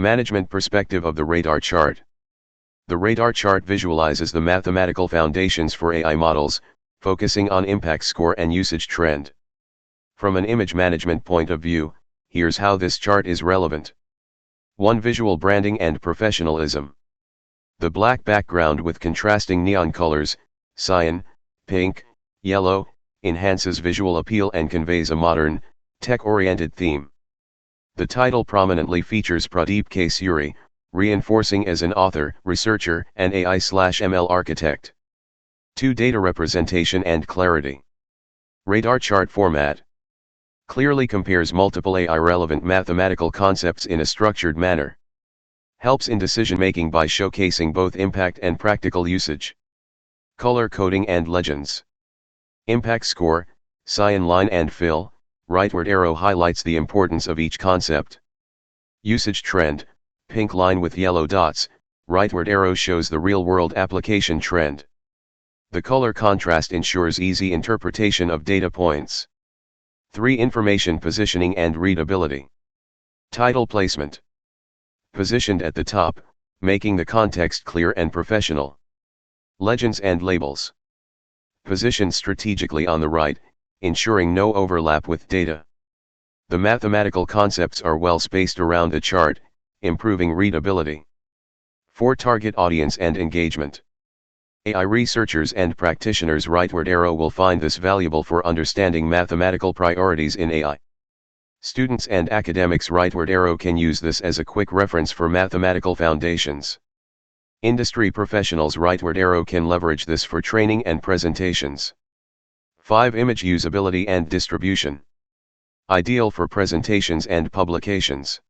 Management perspective of the radar chart. The radar chart visualizes the mathematical foundations for AI models, focusing on impact score and usage trend. From an image management point of view, here's how this chart is relevant. 1. Visual branding and professionalism. The black background with contrasting neon colors, cyan, pink, yellow, enhances visual appeal and conveys a modern, tech-oriented theme. The title prominently features Pradeep K. Suri, reinforcing as an author, researcher, and AI/ML architect. 2. Data representation and clarity. Radar chart format clearly compares multiple AI-relevant mathematical concepts in a structured manner. Helps in decision-making by showcasing both impact and practical usage. Color coding and legends. Impact score, cyan line and fill, rightward arrow highlights the importance of each concept. Usage trend, pink line with yellow dots, rightward arrow shows the real-world application trend. The color contrast ensures easy interpretation of data points. 3. Information positioning and readability. Title placement. Positioned at the top, making the context clear and professional. Legends and labels. Positioned strategically on the right, ensuring no overlap with data. The mathematical concepts are well spaced around the chart, improving readability. 4. Target audience and engagement. AI researchers and practitioners rightward arrow will find this valuable for understanding mathematical priorities in AI. Students and academics rightward arrow can use this as a quick reference for mathematical foundations. Industry professionals rightward arrow can leverage this for training and presentations. 5. Image usability and distribution. Ideal for presentations and publications.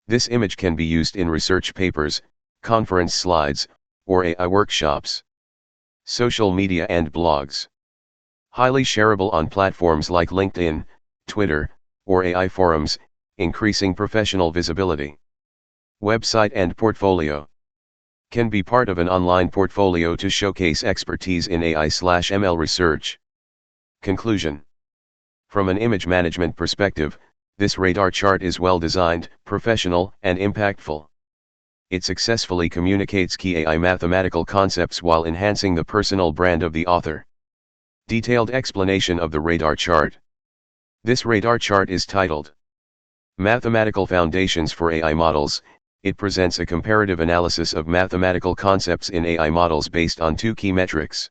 This image can be used in research papers, conference slides, or AI workshops. Social media and blogs. Highly shareable on platforms like LinkedIn, Twitter, or AI forums, increasing professional visibility. Website and portfolio. Can be part of an online portfolio to showcase expertise in AI/ML research. Conclusion. From an image management perspective, this radar chart is well designed, professional, and impactful. It successfully communicates key AI mathematical concepts while enhancing the personal brand of the author. Detailed explanation of the radar chart. This radar chart is titled Mathematical Foundations for AI Models. It presents a comparative analysis of mathematical concepts in AI models based on 2 key metrics.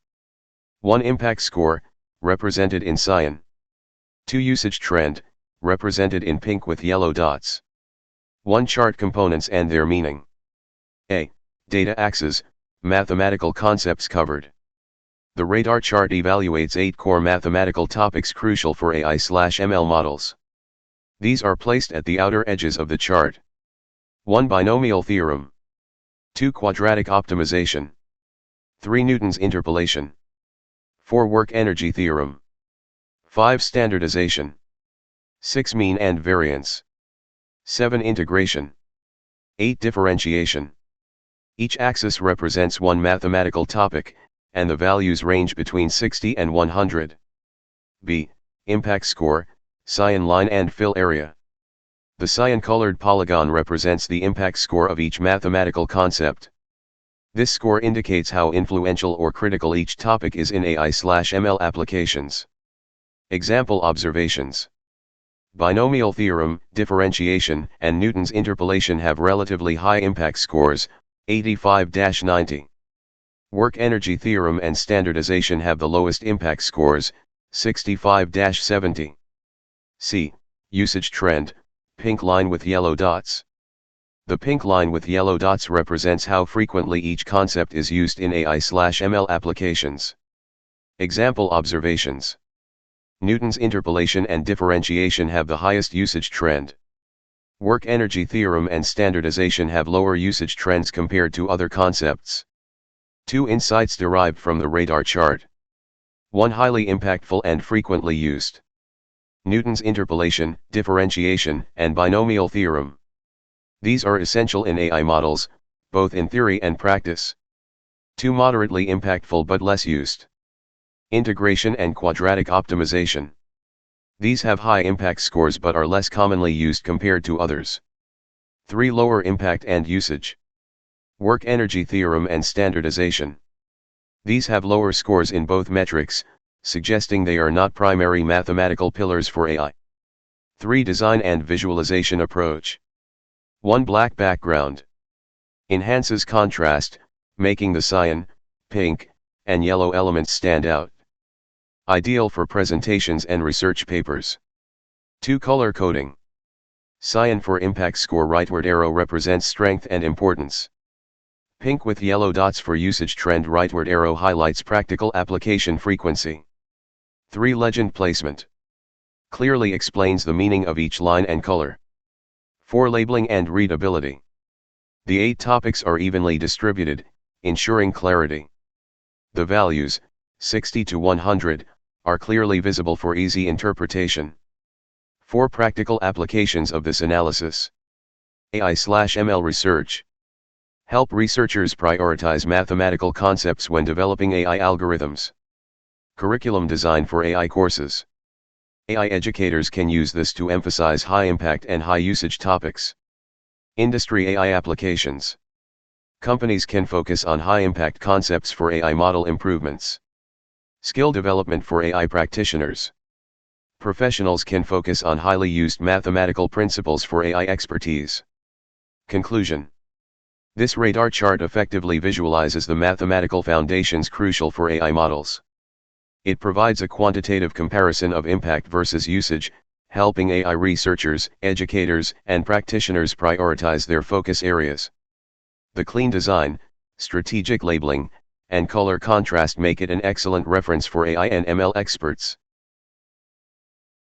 1. Impact score, represented in cyan. 2. Usage trend, represented in pink with yellow dots. 1. Chart components and their meaning. A. Data axes, mathematical concepts covered. The radar chart evaluates 8 core mathematical topics crucial for AI/ML models. These are placed at the outer edges of the chart. 1. Binomial theorem. 2. Quadratic optimization. 3. Newton's interpolation. 4. Work energy theorem. 5. Standardization. 6. Mean and variance. 7. Integration. 8. Differentiation. Each axis represents one mathematical topic, and the values range between 60 and 100. B. Impact score, cyan line and fill area. The cyan-colored polygon represents the impact score of each mathematical concept. This score indicates how influential or critical each topic is in AI/ML applications. Example observations. Binomial theorem, differentiation, and Newton's interpolation have relatively high impact scores, 85-90. Work energy theorem and standardization have the lowest impact scores, 65-70. C. Usage trend, pink line with yellow dots. The pink line with yellow dots represents how frequently each concept is used in AI/ML applications. Example observations. Newton's interpolation and differentiation have the highest usage trend. Work energy theorem and standardization have lower usage trends compared to other concepts. 2 insights derived from the radar chart. 1. Highly impactful and frequently used. Newton's interpolation, differentiation, and binomial theorem. These are essential in AI models, both in theory and practice. 2. Moderately impactful but less used. Integration and quadratic optimization. These have high impact scores but are less commonly used compared to others. 3. Lower impact and usage. Work energy theorem and standardization. These have lower scores in both metrics, suggesting they are not primary mathematical pillars for AI. 3. Design and visualization approach. 1. Black background. Enhances contrast, making the cyan, pink, and yellow elements stand out. Ideal for presentations and research papers. 2. Color coding. Cyan for impact score, rightward arrow represents strength and importance. Pink with yellow dots for usage trend, rightward arrow highlights practical application frequency. 3. Legend placement. Clearly explains the meaning of each line and color. 4. Labeling and readability. The 8 topics are evenly distributed, ensuring clarity. The values, 60 to 100, are clearly visible for easy interpretation. 4. Practical applications of this analysis. AI/ML research. Help researchers prioritize mathematical concepts when developing AI algorithms. Curriculum design for AI courses. AI educators can use this to emphasize high-impact and high-usage topics. Industry AI applications. Companies can focus on high-impact concepts for AI model improvements. Skill development for AI practitioners. Professionals can focus on highly used mathematical principles for AI expertise. Conclusion. This radar chart effectively visualizes the mathematical foundations crucial for AI models. It provides a quantitative comparison of impact versus usage, helping AI researchers, educators, and practitioners prioritize their focus areas. The clean design, strategic labeling, and color contrast make it an excellent reference for AI and ML experts.